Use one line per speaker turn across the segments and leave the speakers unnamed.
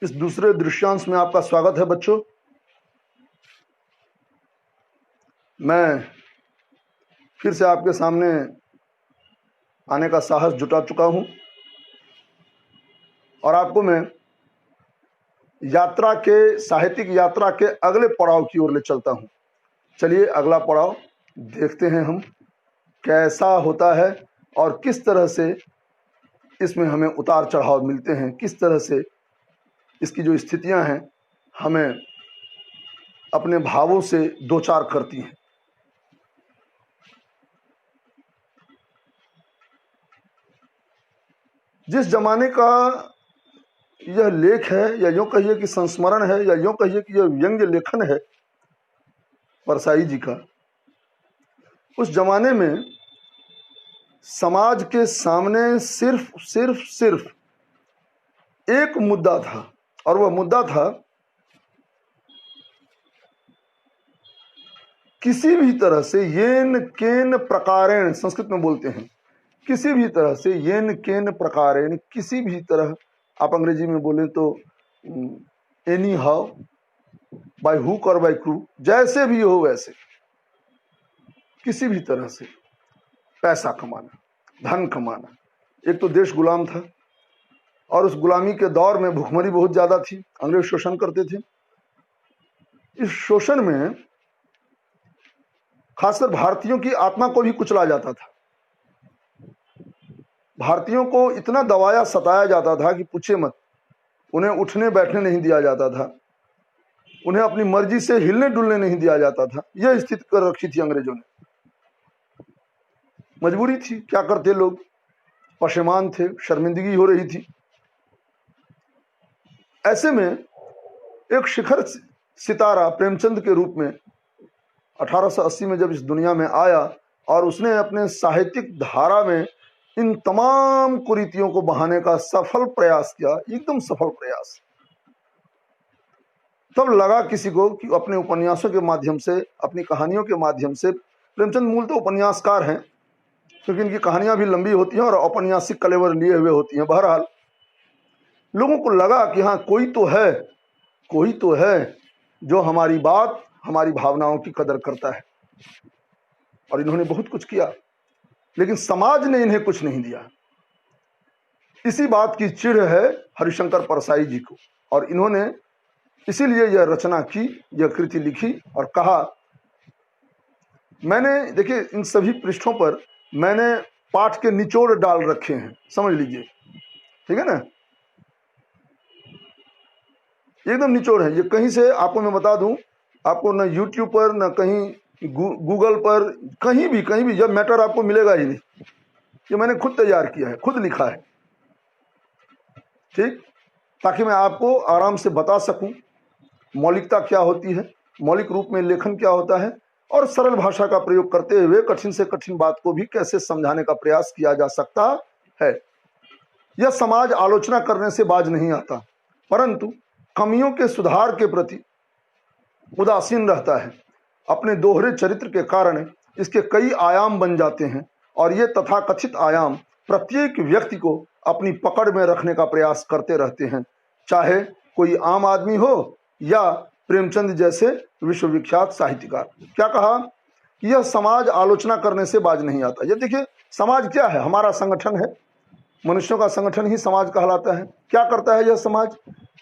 इस दूसरे दृश्यांश में आपका स्वागत है बच्चों। मैं फिर से आपके सामने आने का साहस जुटा चुका हूं और आपको मैं यात्रा के साहित्यिक यात्रा के अगले पड़ाव की ओर ले चलता हूं। चलिए अगला पड़ाव देखते हैं हम कैसा होता है और किस तरह से इसमें हमें उतार चढ़ाव मिलते हैं, किस तरह से इसकी जो स्थितियां हैं हमें अपने भावों से दो चार करती हैं। जिस जमाने का यह लेख है या यूं कहिए कि संस्मरण है या यूं कहिए कि यह व्यंग्य लेखन है परसाई जी का, उस जमाने में समाज के सामने सिर्फ एक मुद्दा था और वह मुद्दा था किसी भी तरह से येन केन प्रकारेण, संस्कृत में बोलते हैं, किसी भी तरह से येन केन प्रकारेण, किसी भी तरह, आप अंग्रेजी में बोलें तो एनी हाउ, बाय हुक और बाय क्रू, जैसे भी हो वैसे किसी भी तरह से पैसा कमाना, धन कमाना। एक तो देश गुलाम था और उस गुलामी के दौर में भुखमरी बहुत ज्यादा थी, अंग्रेज शोषण करते थे। इस शोषण में खासकर भारतीयों की आत्मा को भी कुचला जाता था। भारतीयों को इतना दबाया सताया जाता था कि पूछे मत। उन्हें उठने बैठने नहीं दिया जाता था, उन्हें अपनी मर्जी से हिलने डुलने नहीं दिया जाता था। यह स्थिति कर रखी थी अंग्रेजों ने। मजबूरी थी, क्या करते लोग, पशेमान थे, शर्मिंदगी हो रही थी। ऐसे में एक शिखर सितारा प्रेमचंद के रूप में 1880 में जब इस दुनिया में आया और उसने अपने साहित्यिक धारा में इन तमाम कुरीतियों को बहाने का सफल प्रयास किया, एकदम सफल प्रयास, तब लगा किसी को कि अपने उपन्यासों के माध्यम से, अपनी कहानियों के माध्यम से, प्रेमचंद मूल तो उपन्यासकार हैं क्योंकि इनकी कहानियां भी लंबी होती हैं और औपन्यासिक कलेवर लिए हुए होती हैं। बहरहाल लोगों को लगा कि हाँ कोई तो है जो हमारी बात, हमारी भावनाओं की कदर करता है। और इन्होंने बहुत कुछ किया लेकिन समाज ने इन्हें कुछ नहीं दिया। इसी बात की चिढ़ है हरिशंकर परसाई जी को और इन्होंने इसीलिए यह रचना की, यह कृति लिखी और कहा, मैंने देखिए इन सभी पृष्ठों पर मैंने पाठ के निचोड़ डाल रखे हैं, समझ लीजिए, ठीक है ना, एकदम निचोड़ है। ये कहीं से आपको मैं बता दूं, आपको न यूट्यूब पर न कहीं गूगल पर कहीं भी जब मैटर आपको मिलेगा ही नहीं। ये मैंने खुद तैयार किया है, खुद लिखा है, ठीक, ताकि मैं आपको आराम से बता सकूं मौलिकता क्या होती है, मौलिक रूप में लेखन क्या होता है और सरल भाषा का प्रयोग करते हुए कठिन से कठिन बात को भी कैसे समझाने का प्रयास किया जा सकता है। यह समाज आलोचना करने से बाज नहीं आता परंतु कमियों के सुधार के प्रति उदासीन रहता है। अपने दोहरे चरित्र के कारण इसके कई आयाम बन जाते हैं और ये तथाकथित आयाम प्रत्येक व्यक्ति को अपनी पकड़ में रखने का प्रयास करते रहते हैं, चाहे कोई आम आदमी हो या प्रेमचंद जैसे विश्वविख्यात साहित्यकार। क्या कहा, यह समाज आलोचना करने से बाज नहीं आता। ये देखिए समाज क्या है, हमारा संगठन है, मनुष्यों का संगठन ही समाज कहलाता है। क्या करता है यह समाज,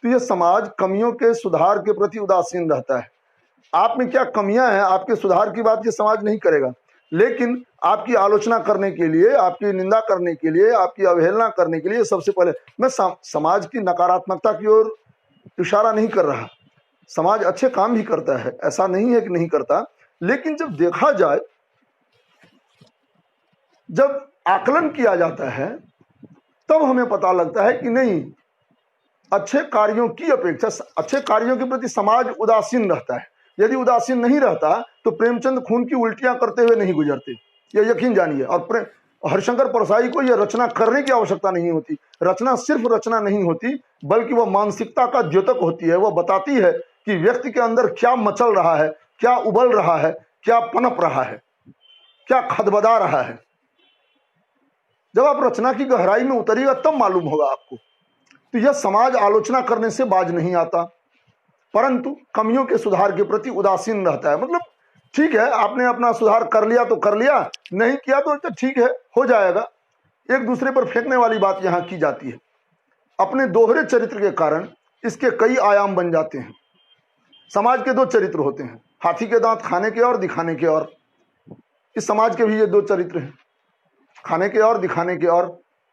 तो यह समाज कमियों के सुधार के प्रति उदासीन रहता है। आप में क्या कमियां हैं, आपके सुधार की बात ये समाज नहीं करेगा, लेकिन आपकी आलोचना करने के लिए, आपकी निंदा करने के लिए, आपकी अवहेलना करने के लिए सबसे पहले मैं समाज की नकारात्मकता की ओर इशारा नहीं कर रहा। समाज अच्छे काम भी करता है, ऐसा नहीं है कि नहीं करता, लेकिन जब देखा जाए, जब आकलन किया जाता है तब हमें पता लगता है कि नहीं, अच्छे कार्यों की अपेक्षा अच्छे कार्यों के प्रति समाज उदासीन रहता है। यदि उदासीन नहीं रहता तो प्रेमचंद खून की उल्टियां करते हुए नहीं गुजरते, यह यकीन जानिए। और हरिशंकर परसाई को यह रचना करने की आवश्यकता नहीं होती। रचना सिर्फ रचना नहीं होती बल्कि वह मानसिकता का द्योतक होती है। वह बताती है कि व्यक्ति के अंदर क्या मचल रहा है, क्या उबल रहा है, क्या पनप रहा है, क्या खदबदा रहा है। जब आप रचना की गहराई में उतरिएगा तब मालूम होगा आपको। तो यह समाज आलोचना करने से बाज नहीं आता, परंतु कमियों के सुधार के प्रति उदासीन रहता है। मतलब ठीक है, आपने अपना सुधार कर लिया तो कर लिया, नहीं किया तो ठीक है, हो जाएगा। एक दूसरे पर फेंकने वाली बात यहाँ की जाती है। अपने दोहरे चरित्र के कारण इसके कई आयाम बन जाते हैं। समाज के दो चरित्र होते हैं, हाथी के दांत खाने के और दिखाने के और। इस समाज के भी ये दो चरित्र हैं, खाने के और दिखाने के और,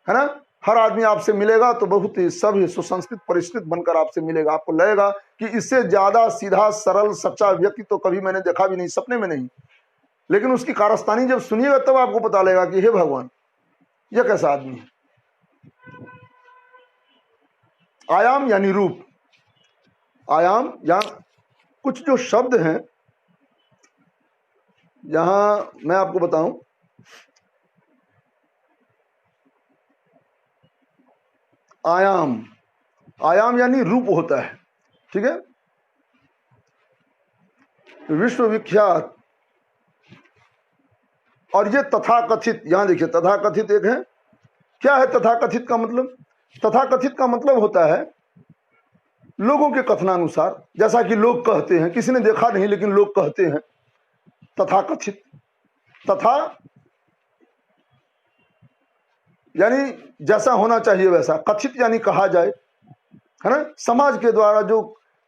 है ना। हर आदमी आपसे मिलेगा तो बहुत ही सभ्य सुसंस्कृत परिष्कृत बनकर आपसे मिलेगा। आपको लगेगा कि इससे ज्यादा सीधा सरल सच्चा व्यक्ति तो कभी मैंने देखा भी नहीं, सपने में नहीं। लेकिन उसकी कारस्तानी जब सुनिएगा तब आपको पता लगेगा कि हे भगवान, यह कैसा आदमी है। आयाम यानी रूप। आयाम या कुछ जो शब्द हैं, यहां मैं आपको बताऊं, आयाम, आयाम यानी रूप होता है, ठीक है। विश्वविख्यात, और ये तथाकथित, यहां देखिए तथाकथित एक है। क्या है तथाकथित का मतलब? तथाकथित का मतलब होता है लोगों के कथनानुसार, जैसा कि लोग कहते हैं, किसी ने देखा नहीं लेकिन लोग कहते हैं, तथाकथित। तथा यानी जैसा होना चाहिए वैसा, कथित यानी कहा जाए, है ना। समाज के द्वारा जो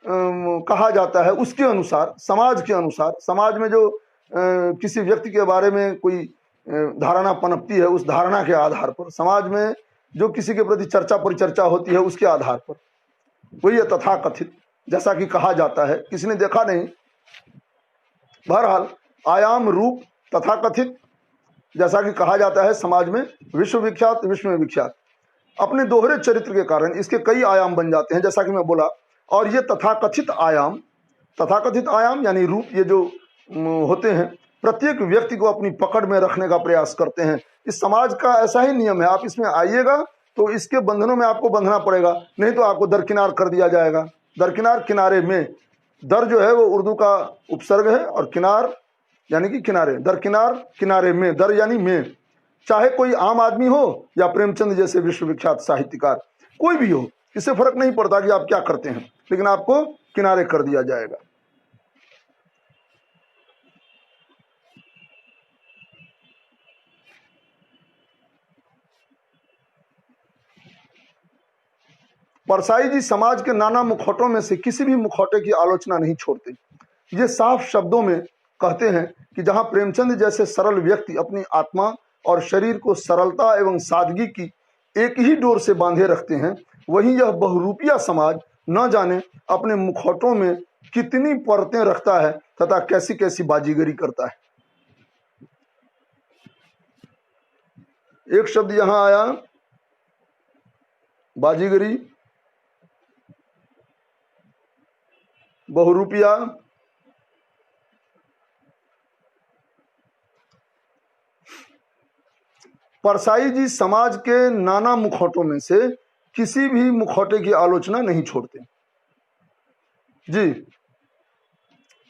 कहा जाता है उसके अनुसार, समाज के अनुसार, समाज में जो किसी व्यक्ति के बारे में कोई धारणा पनपती है, उस धारणा के आधार पर, समाज में जो किसी के प्रति चर्चा परिचर्चा होती है उसके आधार पर, वही है तथाकथित, जैसा कि कहा जाता है, किसी ने देखा नहीं। बहरहाल आयाम, रूप, तथाकथित, जैसा कि कहा जाता है समाज में, विश्वविख्यात, विश्व में विख्यात। अपने दोहरे चरित्र के कारण इसके कई आयाम बन जाते हैं, जैसा कि मैं बोला। और ये तथाकथित आयाम, तथाकथित आयाम यानी रूप, ये जो होते हैं, प्रत्येक व्यक्ति को अपनी पकड़ में रखने का प्रयास करते हैं। इस समाज का ऐसा ही नियम है, आप इसमें आइएगा तो इसके बंधनों में आपको बंधना पड़ेगा, नहीं तो आपको दरकिनार कर दिया जाएगा। दरकिनार, किनारे में, दर जो है वो उर्दू का उपसर्ग है, और किनार यानी कि किनारे, दरकिनार, किनारे में, दर यानी में। चाहे कोई आम आदमी हो या प्रेमचंद जैसे विश्वविख्यात साहित्यकार, कोई भी हो, इससे फर्क नहीं पड़ता कि आप क्या करते हैं, लेकिन आपको किनारे कर दिया जाएगा। परसाई जी समाज के नाना मुखौटों में से किसी भी मुखौटे की आलोचना नहीं छोड़ते। ये साफ शब्दों में कहते हैं कि जहां प्रेमचंद जैसे सरल व्यक्ति अपनी आत्मा और शरीर को सरलता एवं सादगी की एक ही डोर से बांधे रखते हैं, वहीं यह बहुरूपिया समाज न जाने अपने मुखौटों में कितनी परतें रखता है तथा कैसी कैसी बाजीगरी करता है। एक शब्द यहां आया, बाजीगरी, बहुरूपिया, परसाई जी समाज के नाना मुखौटों में से किसी भी मुखौटे की आलोचना नहीं छोड़ते। जी,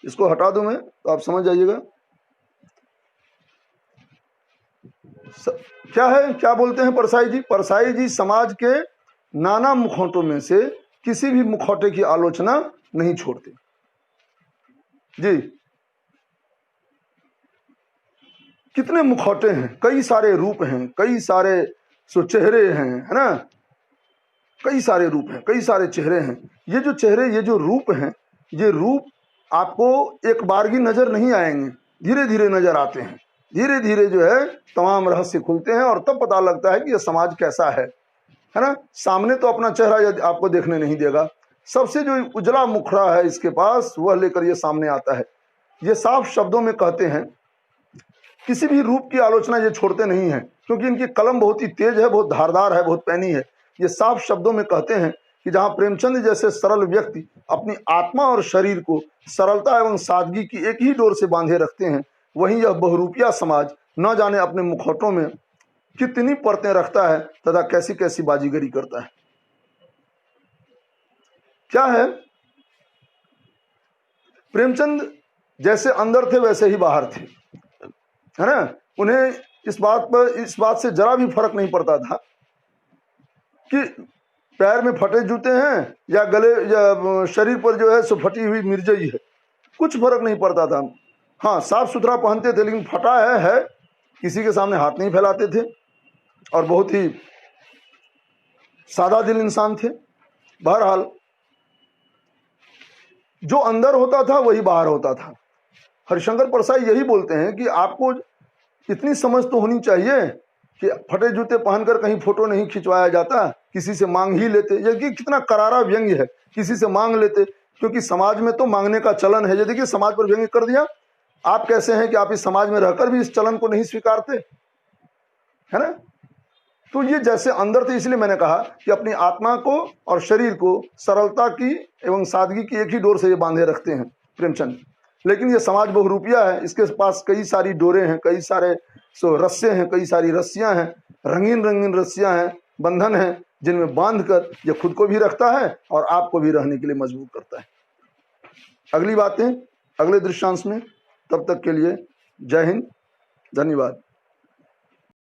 इसको हटा दूं मैं तो आप समझ जाइएगा। क्या है, क्या बोलते हैं परसाई जी? परसाई जी समाज के नाना मुखौटों में से किसी भी मुखौटे की आलोचना नहीं छोड़ते। जी, कितने मुखौटे हैं, कई सारे रूप हैं, कई सारे चेहरे हैं, है ना। कई सारे रूप हैं, कई सारे चेहरे हैं। ये जो चेहरे, ये जो रूप हैं, ये रूप आपको एक बारगी नजर नहीं आएंगे, धीरे धीरे नजर आते हैं। धीरे धीरे जो है तमाम रहस्य खुलते हैं और तब पता लगता है कि यह समाज कैसा है ना। सामने तो अपना चेहरा आपको देखने नहीं देगा, सबसे जो उजला मुखड़ा है इसके पास, वह लेकर ये सामने आता है। ये साफ शब्दों में कहते हैं, किसी भी रूप की आलोचना ये छोड़ते नहीं हैं, क्योंकि इनकी कलम बहुत ही तेज है, बहुत धारदार है, बहुत पैनी है। ये साफ शब्दों में कहते हैं कि जहां प्रेमचंद जैसे सरल व्यक्ति अपनी आत्मा और शरीर को सरलता एवं सादगी की एक ही डोर से बांधे रखते हैं, वहीं यह बहुरूपिया समाज न जाने अपने मुखौटों में कितनी परतें रखता है तथा कैसी कैसी बाजीगरी करता है। क्या है, प्रेमचंद जैसे अंदर थे वैसे ही बाहर थे, है ना। उन्हें इस बात से जरा भी फर्क नहीं पड़ता था कि पैर में फटे जूते हैं या गले या शरीर पर जो है सो फटी हुई मिर्जई है, कुछ फर्क नहीं पड़ता था। हाँ, साफ सुथरा पहनते थे, लेकिन फटा है, किसी के सामने हाथ नहीं फैलाते थे और बहुत ही सादा दिल इंसान थे। बहरहाल जो अंदर होता था वही बाहर होता था। हरिशंकर परसाई यही बोलते हैं कि आपको इतनी समझ तो होनी चाहिए कि फटे जूते पहनकर कहीं फोटो नहीं खिंचवाया जाता, किसी से मांग ही लेते। ये कितना करारा व्यंग्य है, किसी से मांग लेते, क्योंकि समाज में तो मांगने का चलन है। ये देखिए, समाज पर व्यंग्य कर दिया। आप कैसे हैं कि आप इस समाज में रहकर भी इस चलन को नहीं स्वीकारते, है ना? तो ये जैसे अंदर थे, इसलिए मैंने कहा कि अपनी आत्मा को और शरीर को सरलता की एवं सादगी की एक ही डोर से ये बांधे रखते हैं प्रेमचंद। लेकिन ये समाज बहुरूपिया है, इसके पास कई सारी डोरें हैं, कई सारे रस्से हैं, कई सारी रस्सियां हैं, रंगीन रंगीन रस्सियां हैं, बंधन हैं, जिनमें बांधकर ये खुद को भी रखता है और आपको भी रहने के लिए मजबूर करता है। अगली बातें अगले दृश्यांश में, तब तक के लिए जय हिंद, धन्यवाद।